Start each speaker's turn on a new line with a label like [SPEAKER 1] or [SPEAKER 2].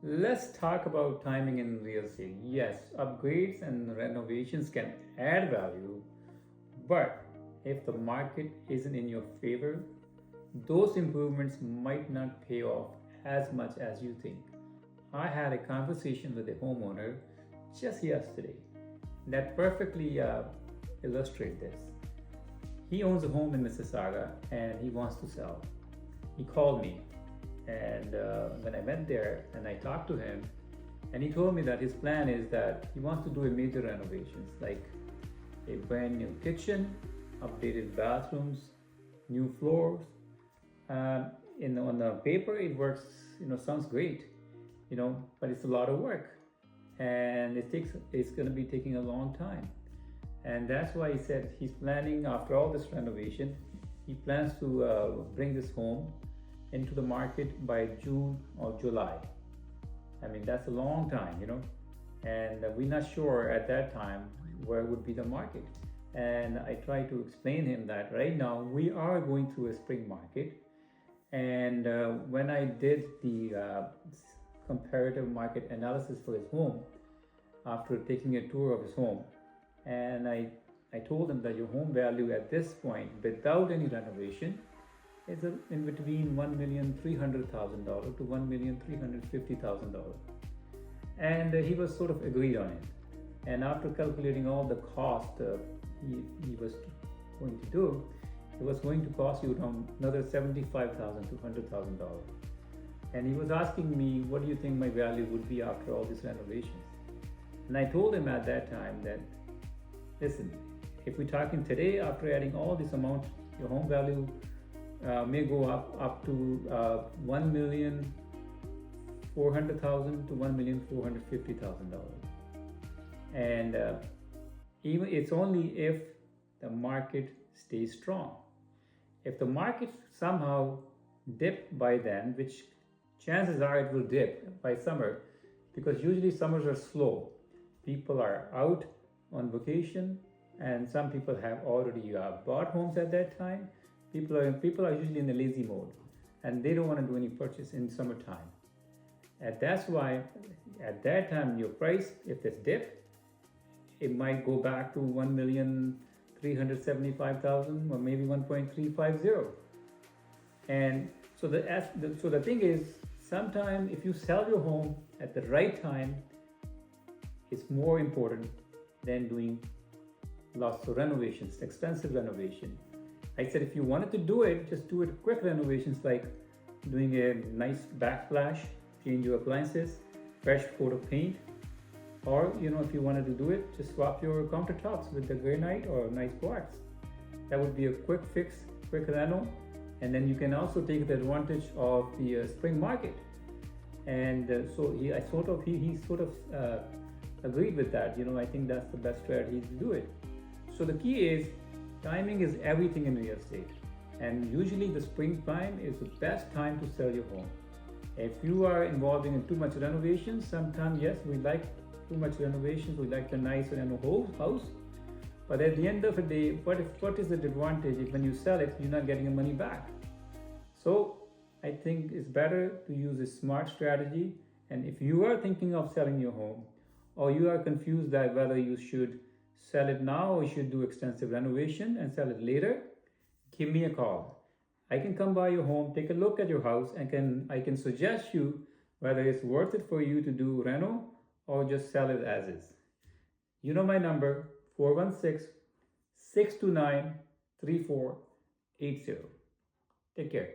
[SPEAKER 1] Let's talk about timing in real estate. Yes, upgrades and renovations can add value, but if the market isn't in your favor, those improvements might not pay off as much as you think. I had a conversation with a homeowner just yesterday that perfectly illustrates this. He owns a home in Mississauga and he wants to sell. He called me, and when I went there and I talked to him, and he told me that his plan is that he wants to do a major renovations like a brand new kitchen, updated bathrooms, new floors. On the paper, it works, sounds great, but it's a lot of work, and it's going to be taking a long time. And that's why he said he's planning, after all this renovation, he plans to bring this home into the market by June or July. I mean, that's a long time, and we're not sure at that time where would be the market. And I try to explain him that right now we are going through a spring market. And when I did the comparative market analysis for his home, after taking a tour of his home, and I told him that your home value at this point, without any renovation, is in between $1,300,000 to $1,350,000. And he was sort of agreed on it. And after calculating all the cost he was going to do, it was going to cost you around another $75,000 to $100,000. And he was asking me, what do you think my value would be after all these renovations? And I told him at that time that, listen, if we're talking today, after adding all this amount, your home value may go up to $1,400,000 to $1,450,000. And even it's only if the market stays strong. If the market somehow dip by then, which chances are it will dip by summer, because usually summers are slow. People are out on vacation, and some people have already bought homes at that time. People are usually in the lazy mode, and they don't want to do any purchase in summertime. And that's why at that time your price, if there's dip, it might go back to 1,375,000 or maybe 1.350. And so the thing is, sometimes if you sell your home at the right time, it's more important than doing lots of renovations, expensive renovation. I said if you wanted to do it, just do it quick renovations like doing a nice backsplash, change your appliances, fresh coat of paint, or if you wanted to do it, just swap your countertops with the granite or nice quartz. That would be a quick fix, quick reno, and then you can also take the advantage of the spring market. And so he sort of agreed with that. I think that's the best strategy to do it. So the key is, timing is everything in real estate, and usually the springtime is the best time to sell your home. If you are involving in too much renovations, sometimes yes, we like too much renovations, we like the nice house, but at the end of the day, what is the advantage if when you sell it, you're not getting your money back? So I think it's better to use a smart strategy. And if you are thinking of selling your home, or you are confused that whether you should sell it now or you should do extensive renovation and sell it later, give me a call. I can come by your home, take a look at your house, and I can suggest you whether it's worth it for you to do reno or just sell it as is. You know my number, 416-629-3480. Take care.